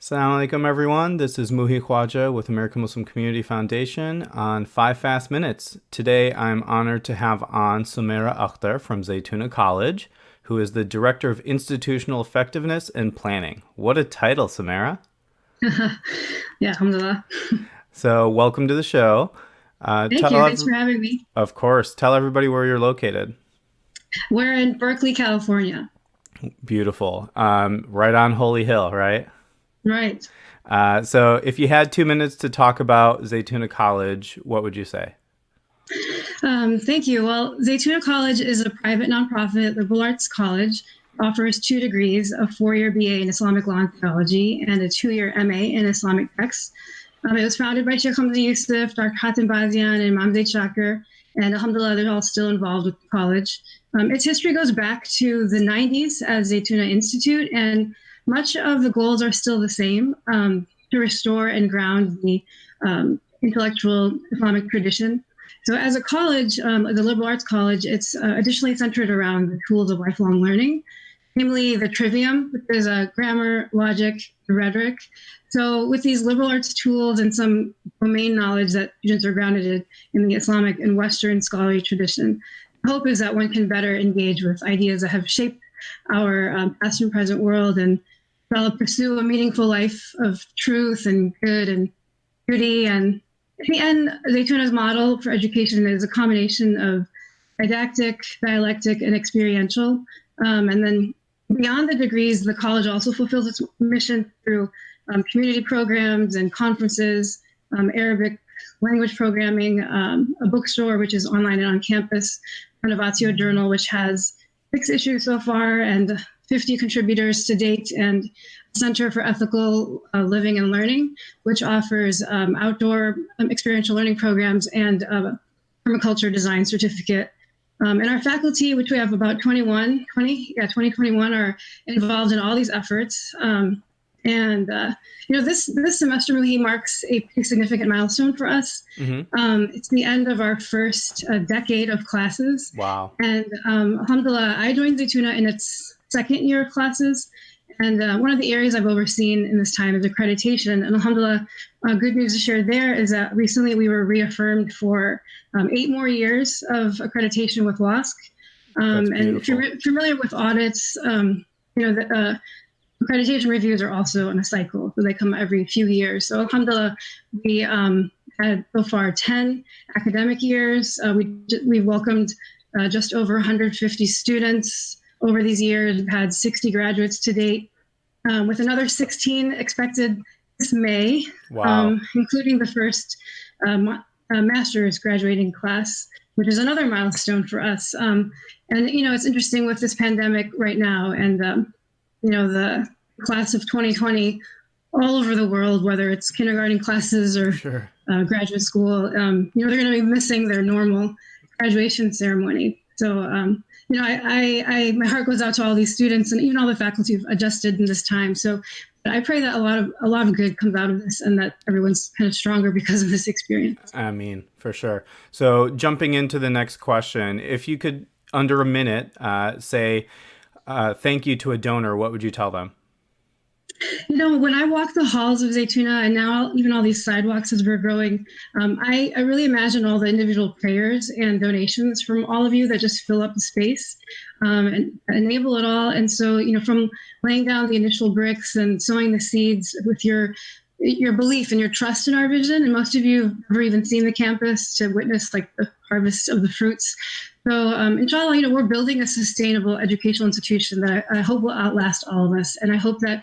Assalamu alaikum, everyone. This is Muhi Khwaja with American Muslim Community Foundation on 5 Fast Minutes. Today, I'm honored to have on Sumaira Akhtar from Zaytuna College, who is the Director of Institutional Effectiveness and Planning. What a title, Sumaira. Yeah, alhamdulillah. So, welcome to the show. Thank you. Thanks for having me. Of course, tell everybody where you're located. We're in Berkeley, California. Beautiful. Right on Holy Hill, right? Right. So, if you had 2 minutes to talk about Zaytuna College, what would you say? Thank you. Well, Zaytuna College is a private nonprofit liberal arts college. Offers 2 degrees, a 4-year BA in Islamic law and theology, and a 2-year MA in Islamic texts. It was founded by Sheikh Hamza Yusuf, Dr. Hatem Bazian, and Imam Zaid Shakir, and alhamdulillah, they're all still involved with the college. Its history goes back to the 90s as Zaytuna Institute, and much of the goals are still the same, to restore and ground the intellectual Islamic tradition. So as a college, the liberal arts college, it's additionally centered around the tools of lifelong learning, namely the trivium, which is grammar, logic, rhetoric. So with these liberal arts tools and some domain knowledge that students are grounded in the Islamic and Western scholarly tradition, the hope is that one can better engage with ideas that have shaped our past and present world and pursue a meaningful life of truth and good and beauty. And in the end, Zaytuna's model for education is a combination of didactic, dialectic, and experiential. And then beyond the degrees, the college also fulfills its mission through community programs and conferences, Arabic language programming, a bookstore, which is online and on campus, Renovatio Journal, which has 6 issues so far and 50 contributors to date, and Center for Ethical Living and Learning, which offers outdoor experiential learning programs and permaculture design certificate. And our faculty, which we have about 2021 are involved in all these efforts. This semester really marks a pretty significant milestone for us. It's the end of our first decade of classes. Wow. And alhamdulillah, I joined Zaytuna in its second year of classes. And one of the areas I've overseen in this time is accreditation. And alhamdulillah, good news to share there is that recently we were reaffirmed for 8 more years of accreditation with WASC. And if you're familiar with audits, the accreditation reviews are also on a cycle, so they come every few years. So alhamdulillah, we had so far 10 academic years. We've welcomed just over 150 students over these years. We've had 60 graduates to date, with another 16 expected this May. Wow. Including the first master's graduating class, which is another milestone for us. And it's interesting with this pandemic right now, and the class of 2020 all over the world, whether it's kindergarten classes or Sure. Graduate school, they're going to be missing their normal graduation ceremony. So, my heart goes out to all these students and even all the faculty who've adjusted in this time. So I pray that a lot of good comes out of this and that everyone's kind of stronger because of this experience. I mean, for sure. So jumping into the next question, if you could, under a minute, say thank you to a donor, what would you tell them? When I walk the halls of Zaytuna and now even all these sidewalks as we're growing, I really imagine all the individual prayers and donations from all of you that just fill up the space and enable it all. And so, from laying down the initial bricks and sowing the seeds with your belief and your trust in our vision. And most of you have never even seen the campus to witness like the harvest of the fruits. So inshallah, we're building a sustainable educational institution that I hope will outlast all of us. And I hope that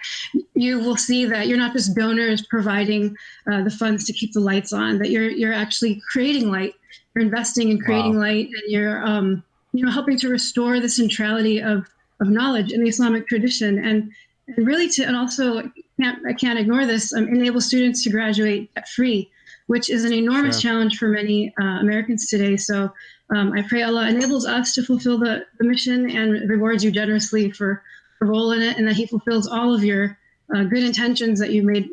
you will see that you're not just donors providing the funds to keep the lights on, that you're actually creating light. You're investing in creating Wow. light, and you're helping to restore the centrality of knowledge in the Islamic tradition, and really and also I can't ignore this, enable students to graduate debt free, which is an enormous Sure. challenge for many Americans today. So I pray Allah enables us to fulfill the mission and rewards you generously for a role in it, and that He fulfills all of your good intentions that you made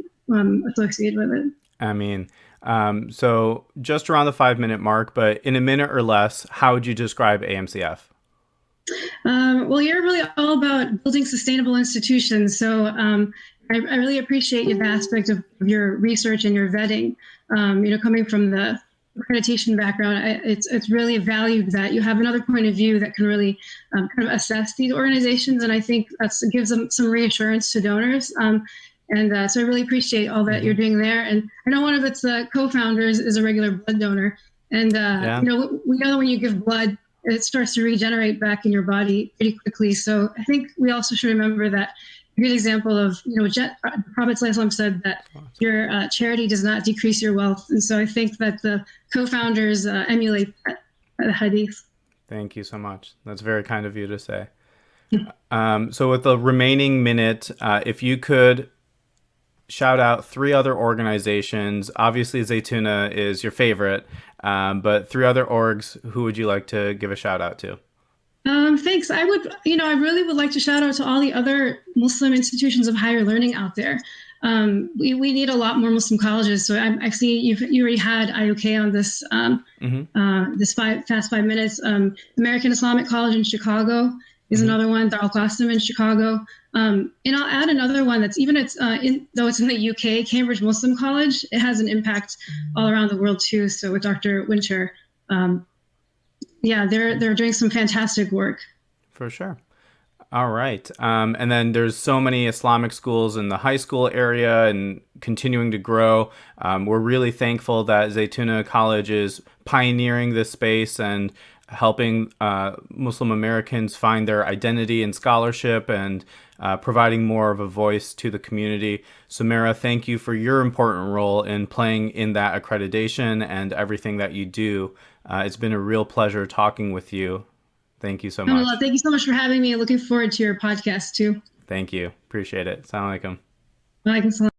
associated with it. I mean, so just around the 5 minute mark, but in a minute or less, how would you describe AMCF? Well, you're really all about building sustainable institutions. So I really appreciate the aspect of your research and your vetting. Coming from the accreditation background, it's really valued that you have another point of view that can really kind of assess these organizations, and I think that gives them some reassurance to donors. So I really appreciate all that you're doing there. And I know one of its co-founders is a regular blood donor, and we know that when you give blood, it starts to regenerate back in your body pretty quickly. So I think we also should remember that a good example of, Prophet ﷺ said that your charity does not decrease your wealth. And so I think that the co-founders emulate that hadith. Thank you so much. That's very kind of you to say. So with the remaining minute, if you could shout out 3 other organizations. Obviously, Zaytuna is your favorite, but 3 other orgs, who would you like to give a shout out to? Thanks. I really would like to shout out to all the other Muslim institutions of higher learning out there. We need a lot more Muslim colleges. So I see you already had IOK on this this fast 5 minutes. American Islamic College in Chicago is another one. Dar al-Qasim in Chicago. And I'll add another one that's though it's in the UK, Cambridge Muslim College. It has an impact all around the world too. So with Dr. Winter, they're doing some fantastic work. For sure. All right. And then there's so many Islamic schools in the high school area and continuing to grow. We're really thankful that Zaytuna College is pioneering this space and helping Muslim Americans find their identity in scholarship and providing more of a voice to the community. Sumaira, thank you for your important role in playing in that accreditation and everything that you do. It's been a real pleasure talking with you. Thank you so much. Thank you so much for having me. Looking forward to your podcast too. Thank you. Appreciate it. Assalamu alaikum. Walaikum salam.